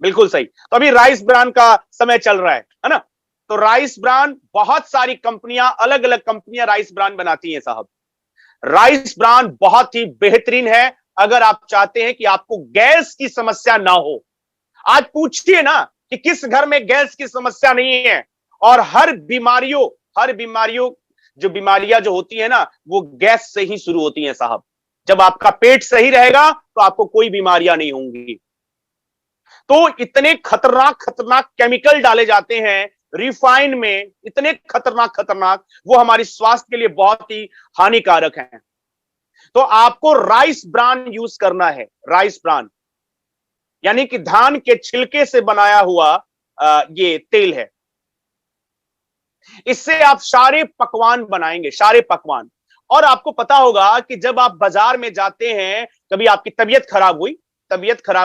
बिल्कुल सही। तो अभी राइस ब्रान का समय चल रहा है ना। तो राइस ब्रान, बहुत सारी कंपनियां, अलग अलग कंपनियां राइस ब्रान बनाती हैं साहब। राइस ब्रान बहुत ही बेहतरीन है अगर आप चाहते हैं कि आपको गैस की समस्या ना हो। आज पूछिए ना कि किस घर में गैस की समस्या नहीं है। और हर बीमारियों जो बीमारियां जो होती है ना, वो गैस से ही शुरू होती हैं साहब। जब आपका पेट सही रहेगा तो आपको कोई बीमारियां नहीं होंगी। तो इतने खतरनाक केमिकल डाले जाते हैं रिफाइन में, इतने खतरनाक, वो हमारी स्वास्थ्य के लिए बहुत ही हानिकारक हैं। तो आपको राइस ब्रान यूज करना है। राइस ब्रान यानी कि धान के छिलके से बनाया हुआ ये तेल है। इससे आप सारे पकवान बनाएंगे, सारे पकवान। और आपको पता होगा कि जब आप बाजार में जाते हैं, कभी आपकी तबीयत खराब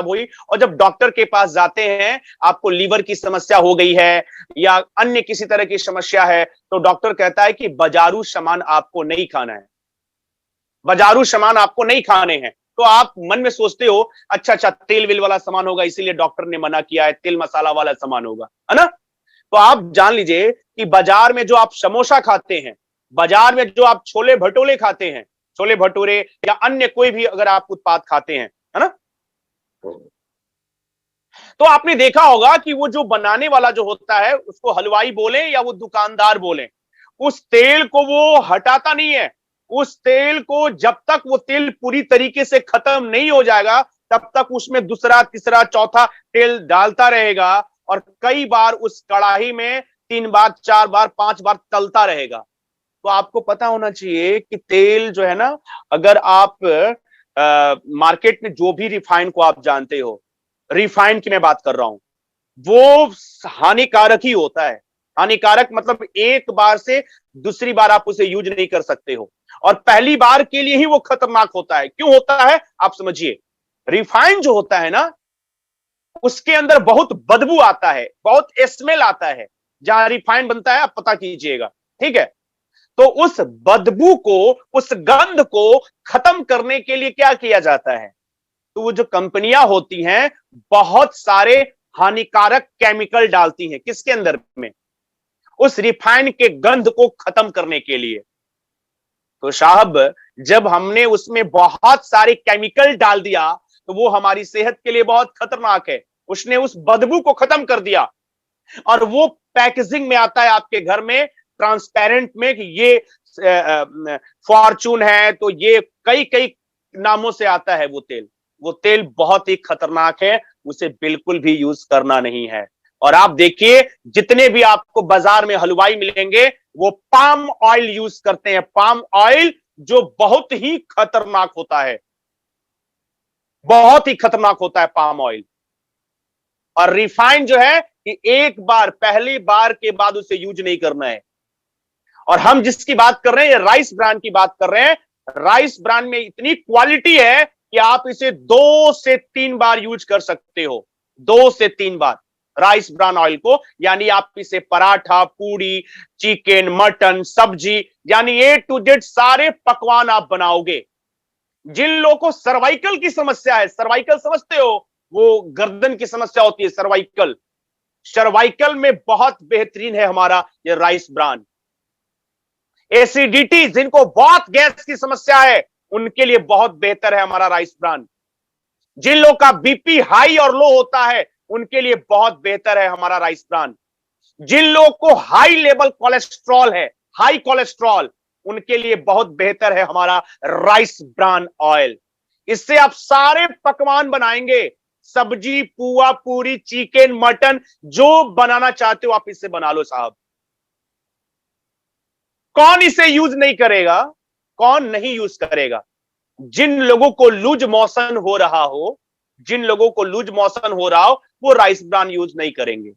हुई और जब डॉक्टर के पास जाते हैं, आपको लीवर की समस्या हो गई है या अन्य किसी तरह की समस्या है, तो डॉक्टर कहता है कि बाजारू सामान आपको नहीं खाना है, बाजारू सामान आपको नहीं खाने हैं। तो आप मन में सोचते हो अच्छा तेल वेल वाला सामान होगा, इसीलिए डॉक्टर ने मना किया है, तेल मसाला वाला सामान होगा, है ना। तो आप जान लीजिए कि बाजार में जो आप समोसा खाते हैं, बाजार में जो आप छोले भटूरे खाते हैं, छोले भटूरे या अन्य कोई भी अगर आप उत्पाद खाते हैं, है ना, तो आपने देखा होगा कि वो जो बनाने वाला जो होता है, उसको हलवाई बोले या वो दुकानदार बोले, उस तेल को वो हटाता नहीं है। उस तेल को जब तक वो तेल पूरी तरीके से खत्म नहीं हो जाएगा, तब तक उसमें दूसरा, तीसरा, चौथा तेल डालता रहेगा और कई बार उस कड़ाही में 3 बार, 4 बार, 5 बार तलता रहेगा। तो आपको पता होना चाहिए कि तेल जो है ना, अगर आप मार्केट में जो भी रिफाइंड को आप जानते हो, रिफाइंड की मैं बात कर रहा हूं, वो हानिकारक ही होता है। हानिकारक मतलब एक बार से दूसरी बार आप उसे यूज नहीं कर सकते हो, और पहली बार के लिए ही वो खतरनाक होता है। क्यों होता है आप समझिए। रिफाइंड जो होता है ना, उसके अंदर बहुत बदबू आता है, बहुत स्मेल आता है। जहां रिफाइंड बनता है आप पता कीजिएगा, ठीक है। तो उस बदबू को, उस गंध को खत्म करने के लिए क्या किया जाता है, तो वो जो कंपनियां होती हैं, बहुत सारे हानिकारक केमिकल डालती हैं किसके अंदर में, उस रिफाइंड के गंध को खत्म करने के लिए। तो साहब, जब हमने उसमें बहुत सारे केमिकल डाल दिया, तो वो हमारी सेहत के लिए बहुत खतरनाक है। उसने उस बदबू को खत्म कर दिया, और वो पैकेजिंग में आता है आपके घर में, ट्रांसपेरेंट में, कि ये फॉर्चून है, तो ये कई नामों से आता है वो तेल। वो तेल बहुत ही खतरनाक है, उसे बिल्कुल भी यूज करना नहीं है। और आप देखिए, जितने भी आपको बाजार में हलवाई मिलेंगे, वो पाम ऑयल यूज करते हैं। पाम ऑयल जो बहुत ही खतरनाक होता है, बहुत ही खतरनाक होता है पाम ऑयल। और रिफाइंड जो है कि एक बार, पहली बार के बाद उसे यूज नहीं करना है। और हम जिसकी बात कर रहे हैं, राइस ब्रांड की बात कर रहे हैं। राइस ब्रांड में इतनी क्वालिटी है कि आप इसे 2 से 3 बार यूज कर सकते हो, 2 से 3 बार राइस ब्रान ऑयल को। यानी आप इसे पराठा, पूरी, चिकन, मटन, सब्जी, यानी A to Z सारे पकवान आप बनाओगे। जिन लोगों को सर्वाइकल की समस्या है, सर्वाइकल समझते हो, वो गर्दन की समस्या होती है, सर्वाइकल, सर्वाइकल में बहुत बेहतरीन है हमारा ये राइस ब्रान। एसिडिटी, जिनको बहुत गैस की समस्या है, उनके लिए बहुत बेहतर है हमारा राइस ब्रान। जिन लोगों का बीपी हाई और लो होता है, उनके लिए बहुत बेहतर है हमारा राइस ब्रान। जिन लोगों को हाई लेवल कोलेस्ट्रॉल है, हाई कोलेस्ट्रॉल, उनके लिए बहुत बेहतर है हमारा राइस ब्रान ऑयल। इससे आप सारे पकवान बनाएंगे, सब्जी, पुआ, पूरी, चिकन, मटन, जो बनाना चाहते हो आप इससे बना लो साहब। कौन इसे यूज नहीं करेगा, कौन नहीं यूज करेगा? जिन लोगों को लूज मोशन हो रहा हो, जिन लोगों को लूज मोशन हो रहा हो, वो राइस ब्रान यूज नहीं करेंगे।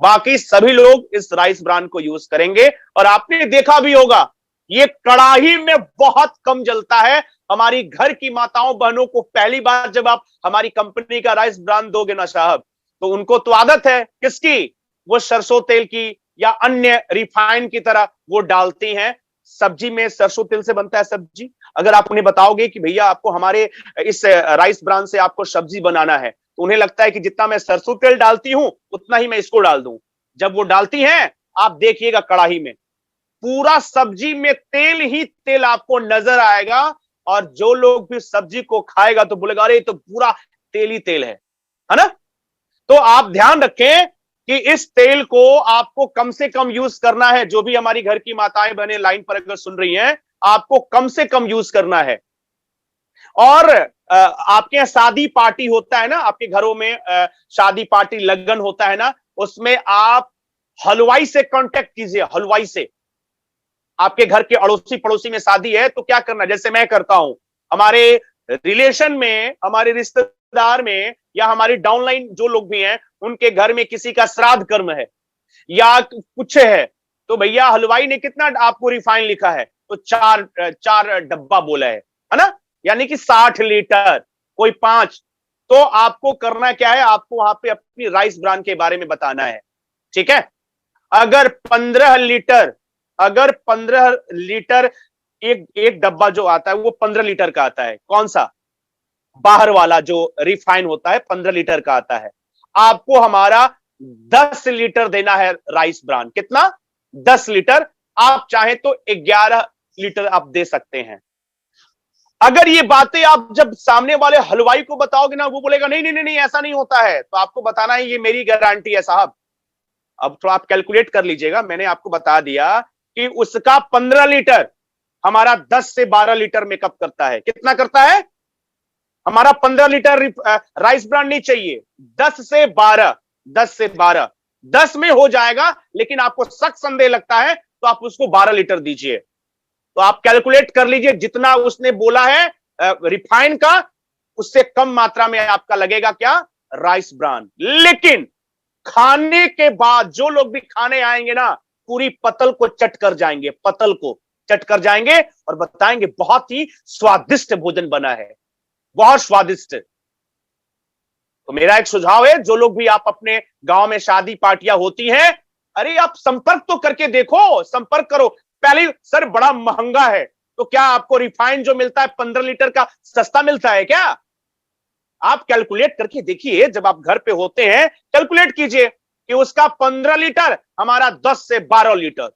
बाकी सभी लोग इस राइस ब्रान को यूज करेंगे। और आपने देखा भी होगा, ये कड़ाही में बहुत कम जलता है। हमारी घर की माताओं बहनों को पहली बार जब आप हमारी कंपनी का राइस ब्रान दोगे ना साहब, तो उनको तो आदत है किसकी, वो सरसों तेल की या अन्य रिफाइंड की तरह वो डालती हैं। सब्जी में सरसों तेल से बनता है सब्जी, अगर आप उन्हें बताओगे कि भैया आपको हमारे इस राइस ब्रान से आपको सब्जी बनाना है, तो उन्हें लगता है कि जितना मैं सरसों तेल डालती हूं उतना ही मैं इसको डाल दूं। जब वो डालती हैं, आप देखिएगा कढ़ाई में पूरा सब्जी में तेल ही तेल आपको नजर आएगा, और जो लोग भी सब्जी को खाएगा तो बोलेगा अरे तो पूरा तेल ही तेल है ना। तो आप ध्यान रखें कि इस तेल को आपको कम से कम यूज करना है। जो भी हमारी घर की माताएं बहनें लाइन पर अगर सुन रही हैं, आपको कम से कम यूज करना है। और आपके यहाँ शादी पार्टी होता है ना, आपके घरों में शादी पार्टी लगन होता है ना, उसमें आप हलवाई से कांटेक्ट कीजिए। हलवाई से, आपके घर के अड़ोसी पड़ोसी में शादी है तो क्या करना, जैसे मैं करता हूं, हमारे रिलेशन में, हमारे रिश्तेदार में, या हमारी डाउनलाइन जो लोग भी हैं उनके घर में किसी का श्राद्ध कर्म है या कुछ है, तो भैया हलवाई ने कितना आपको रिफाइन लिखा है, तो चार डब्बा बोला है ना, यानी कि 60 लीटर, कोई 5। तो आपको करना क्या है, आपको वहां पे अपनी राइस ब्रान के बारे में बताना है। ठीक है। अगर 15 लीटर एक डब्बा जो आता है वो 15 लीटर का आता है, कौन सा, बाहर वाला जो रिफाइन होता है 15 लीटर का आता है। आपको हमारा 10 लीटर देना है राइस ब्रान। कितना, 10 लीटर। आप चाहे तो 11 लीटर आप दे सकते हैं। अगर ये बातें आप जब सामने वाले हलवाई को बताओगे ना, वो बोलेगा नहीं नहीं नहीं नहीं ऐसा नहीं होता है, तो आपको बताना है ये मेरी गारंटी है साहब। अब तो आप कैलकुलेट कर लीजिएगा, मैंने आपको बता दिया कि उसका 15 लीटर हमारा 10 से 12 लीटर मेकअप करता है। कितना करता है, हमारा 15 लीटर राइस ब्रान नहीं चाहिए, 10 से 12, 10 से 12, 10 में हो जाएगा, लेकिन आपको सख्त संदेह लगता है तो आप उसको 12 लीटर दीजिए। तो आप कैलकुलेट कर लीजिए, जितना उसने बोला है रिफाइन का, उससे कम मात्रा में आपका लगेगा क्या, राइस ब्रान। लेकिन खाने के बाद जो लोग भी खाने आएंगे ना, पूरी पतल को चट कर जाएंगे, पतल को चट कर जाएंगे और बताएंगे बहुत ही स्वादिष्ट भोजन बना है, बहुत स्वादिष्ट। तो मेरा एक सुझाव है, जो लोग भी आप अपने गांव में शादी पार्टियां होती हैं, अरे आप संपर्क तो करके देखो, संपर्क करो। पहले सर बड़ा महंगा है, तो क्या आपको रिफाइन जो मिलता है 15 लीटर का सस्ता मिलता है क्या? आप कैलकुलेट करके देखिए, जब आप घर पे होते हैं कैलकुलेट कीजिए कि उसका 15 लीटर हमारा 10 से 12 लीटर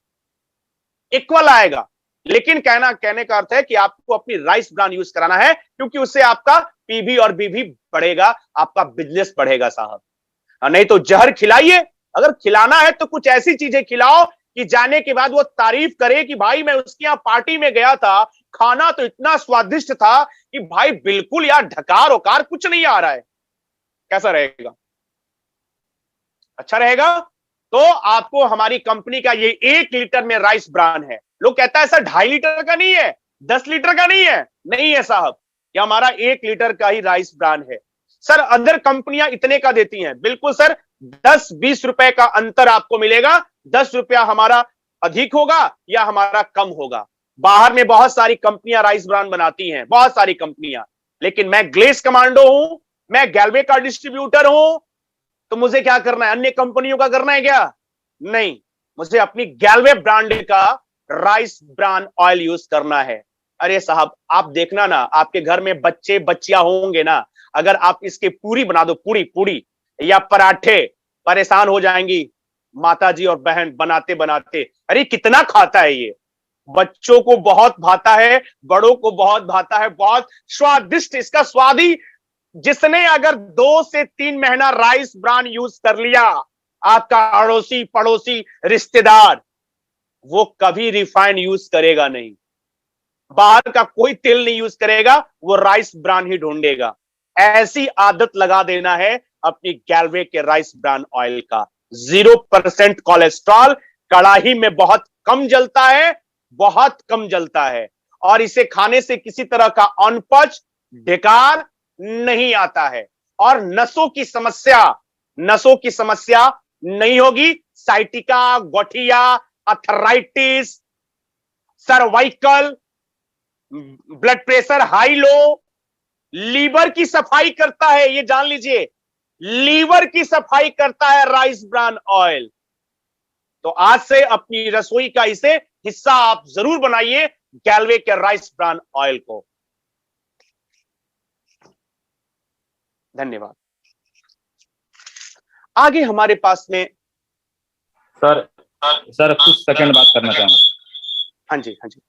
इक्वल आएगा। लेकिन कहने का अर्थ है कि आपको अपनी राइस ब्रान यूज कराना है, क्योंकि उससे आपका पीवी और बीवी बढ़ेगा, आपका बिजनेस बढ़ेगा साहब। नहीं तो जहर खिलाइए, अगर खिलाना है तो कुछ ऐसी चीजें खिलाओ कि जाने के बाद वो तारीफ करे कि भाई मैं उसके यहां पार्टी में गया था, खाना तो इतना स्वादिष्ट था कि भाई बिल्कुल यार ढकार ओकार कुछ नहीं आ रहा है। कैसा रहेगा, अच्छा रहेगा? तो आपको हमारी कंपनी का ये 1 लीटर में राइस ब्रान है। लोग कहता है सर 2.5 लीटर का नहीं है, 10 लीटर का नहीं है। नहीं है साहब, ये हमारा 1 लीटर का ही राइस ब्रान है। सर अदर कंपनियां इतने का देती हैं, बिल्कुल सर 10-20 रुपए का अंतर आपको मिलेगा। 10 रुपया हमारा अधिक होगा या हमारा कम होगा। बाहर में बहुत सारी कंपनियां राइस ब्रान बनाती हैं, बहुत सारी कंपनियां, लेकिन मैं ग्लेस कमांडो हूं, मैं गैल्वे का डिस्ट्रीब्यूटर हूं। तो मुझे क्या करना है, अन्य कंपनियों का करना है क्या? नहीं, मुझे अपनी गैल्वे ब्रांड का राइस ब्रान ऑयल यूज करना है। अरे साहब आप देखना ना, आपके घर में बच्चे बच्चियां होंगे ना, अगर आप इसके पूरी बना दो, पूरी या पराठे, परेशान हो जाएंगी माताजी और बहन बनाते बनाते। अरे कितना खाता है ये, बच्चों को बहुत भाता है, बड़ों को बहुत भाता है, बहुत स्वादिष्ट इसका स्वाद ही। जिसने अगर 2 से 3 महीना राइस ब्रान यूज कर लिया, आपका अड़ोसी पड़ोसी रिश्तेदार, वो कभी रिफाइन यूज करेगा नहीं, बाहर का कोई तेल नहीं यूज करेगा, वो राइस ब्रान ही ढूंढेगा। ऐसी आदत लगा देना है अपनी गैल्वे के राइस ब्रान ऑयल का। 0% कोलेस्ट्रॉल, कड़ाही में बहुत कम जलता है, बहुत कम जलता है, और इसे खाने से किसी तरह का अनपच, ढिकार नहीं आता है, और नसों की समस्या नहीं होगी। साइटिका, गठिया, arthritis, cervical, blood pressure high low, liver की सफाई करता है, ये जान लीजिए, लीवर की सफाई करता है राइस ब्रान ऑयल। तो आज से अपनी रसोई का इसे हिस्सा आप जरूर बनाइए, गैलवे के राइस ब्रान ऑयल को। धन्यवाद। आगे हमारे पास में
सर सर कुछ सेकंड बात करना चाहूंगा।
हाँ जी, हाँ जी।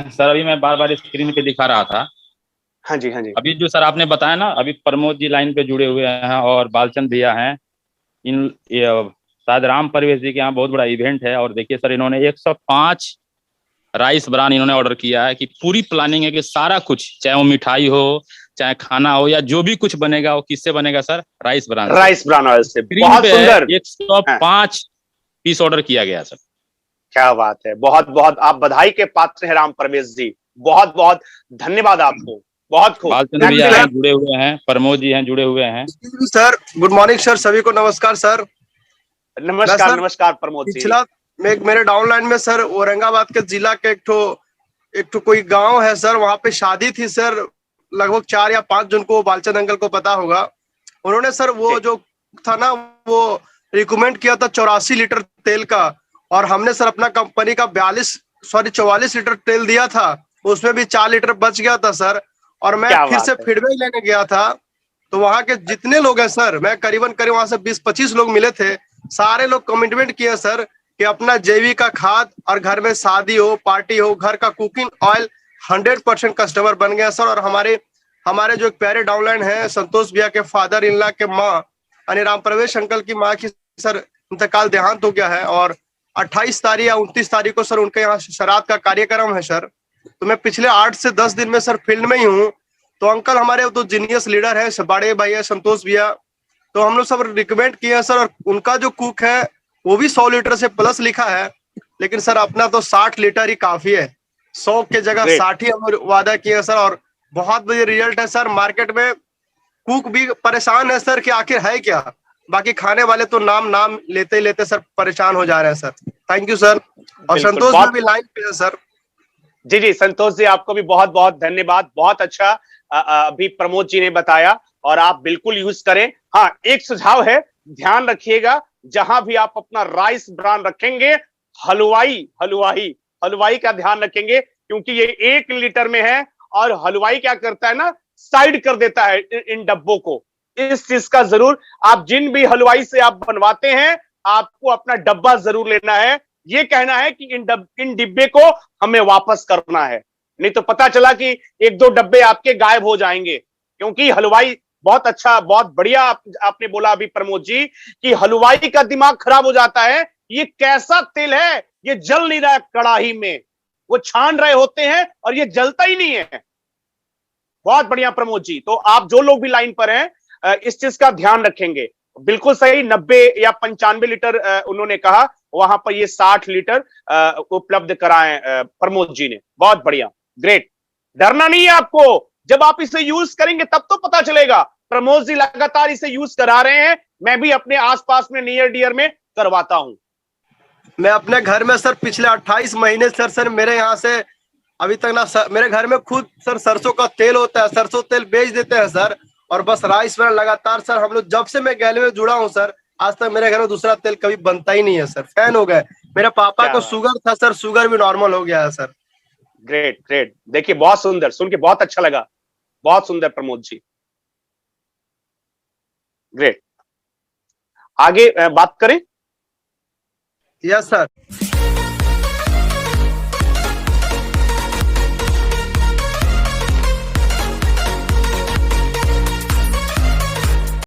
सर अभी मैं बार बार स्क्रीन पे दिखा रहा था।
हाँ जी, हाँ जी।
अभी जो सर आपने बताया ना, अभी प्रमोद जी लाइन पे जुड़े हुए हैं और बालचंद भैया हैं। शायद राम परवेश जी के यहाँ बहुत बड़ा इवेंट है, और देखिए सर इन्होंने 105 राइस ब्रान इन्होंने ऑर्डर किया है कि पूरी प्लानिंग है कि सारा कुछ, चाहे वो मिठाई हो, चाहे खाना हो, या जो भी कुछ बनेगा वो किससे बनेगा सर? राइस ब्रान से।
राइस ब्रान ऑयल से।
स्क्रीन
बहुत
पे
सुंदर।
105 पीस ऑर्डर किया गया सर।
क्या बात है, बहुत बहुत आप बधाई के पात्र हैं राम परवेश जी। बहुत बहुत धन्यवाद आपको। बहुत खूब।
बालचंद भैया हैं जुड़े हुए हैं, प्रमोद जी हैं जुड़े हुए हैं।
सर गुड मॉर्निंग सर, सभी को नमस्कार सर।
नमस्कार,
सर,
नमस्कार प्रमोद जी।
पिछला मेरे डाउनलाइन में सर औरंगाबाद के जिला के एक ठो कोई गांव है सर, वहां पे शादी थी सर। लगभग 4 या 5 जन को, बालचंद अंकल को पता होगा। उन्होंने सर वो जो था ना, वो रिकमेंड किया था 84 लीटर तेल का, और हमने सर अपना कंपनी का 44 लीटर तेल दिया था। उसमें भी 4 लीटर बच गया था सर। और मैं फिर से फीडबैक लेने गया था, तो वहां के जितने लोग हैं सर, मैं करीबन वहां से 20-25 लोग मिले थे। सारे लोग कमिटमेंट किए सर कि अपना जैविक का खाद, और घर में शादी हो, पार्टी हो, घर का कुकिंग ऑयल 100% कस्टमर बन गया सर। और हमारे जो एक प्यारे डाउनलाइन है, संतोष भैया के फादर इन लॉ के माँ यानी राम प्रवेश अंकल की माँ की सर इंतकाल, देहांत हो गया है। और 28 तारीख या 29 तारीख को सर उनके यहाँ श्राद्ध का कार्यक्रम है सर। तो मैं पिछले 8 से 10 दिन में सर फील्ड में ही हूँ। तो अंकल हमारे तो जीनियस लीडर है, बड़े भैया संतोष भैया, तो हम लोग सब रिकमेंड किए हैं सर। और उनका जो कुक है वो भी 100 लीटर से प्लस लिखा है, लेकिन सर अपना तो 60 लीटर ही काफी है। 100 के जगह 60 ही हम वादा किए सर, और बहुत बड़ी रिजल्ट है सर। मार्केट में कुक भी परेशान है सर कि आखिर है क्या, बाकी खाने वाले तो नाम लेते लेते सर परेशान हो जा रहे हैं सर। Thank you sir. और संतोष में भी लाइन पे है सर।
जी जी, संतोष जी आपको भी बहुत बहुत धन्यवाद। बहुत अच्छा अभी प्रमोद जी ने बताया, और आप बिल्कुल यूज करें। हाँ, एक सुझाव है, ध्यान रखिएगा जहां भी आप अपना राइस ब्रान रखेंगे, हलवाई का ध्यान रखेंगे, क्योंकि ये 1 लीटर में है, और हलवाई क्या करता है ना, साइड कर देता है इन डब्बों को। इस चीज का जरूर, आप जिन भी हलवाई से आप बनवाते हैं, आपको अपना डब्बा जरूर लेना है। ये कहना है कि इन डिब्बे को हमें वापस करना है, नहीं तो पता चला कि 1-2 डब्बे आपके गायब हो जाएंगे। क्योंकि हलवाई बहुत अच्छा, बहुत बढ़िया आपने बोला अभी प्रमोद जी, कि हलवाई का दिमाग खराब हो जाता है। ये कैसा तेल है, ये जल नहीं रहा है कड़ाही में, वो छान रहे होते हैं और ये जलता ही नहीं है। बहुत बढ़िया प्रमोद जी। तो आप जो लोग भी लाइन पर हैं, इस चीज का ध्यान रखेंगे। बिल्कुल सही, 90 या 95 लीटर उन्होंने कहा, वहां पर ये 60 लीटर उपलब्ध कराए प्रमोद जी ने। बहुत बढ़िया, ग्रेट। डरना नहीं है आपको, जब आप इसे यूज करेंगे तब तो पता चलेगा। प्रमोद जी लगातार इसे यूज करा रहे हैं, मैं भी अपने आसपास में नियर डियर में करवाता हूं।
मैं अपने घर में सर पिछले 28 महीने सर मेरे यहाँ से अभी तक ना सर, मेरे घर में खुद सर सरसों का तेल होता है, सरसों तेल बेच देते हैं सर। और बस राइस ब्रान लगातार सर हम लोग, जब से मैं गैलवे में जुड़ा हूँ सर, आज तक मेरे घर में दूसरा तेल कभी बनता ही नहीं है सर। फैन हो गए। मेरे पापा को शुगर था सर, शुगर भी नॉर्मल हो गया है सर।
Great great. देखिए बहुत सुंदर, सुन के बहुत अच्छा लगा। बहुत सुंदर प्रमोद जी, ग्रेट। आगे बात करें।
Yes sir.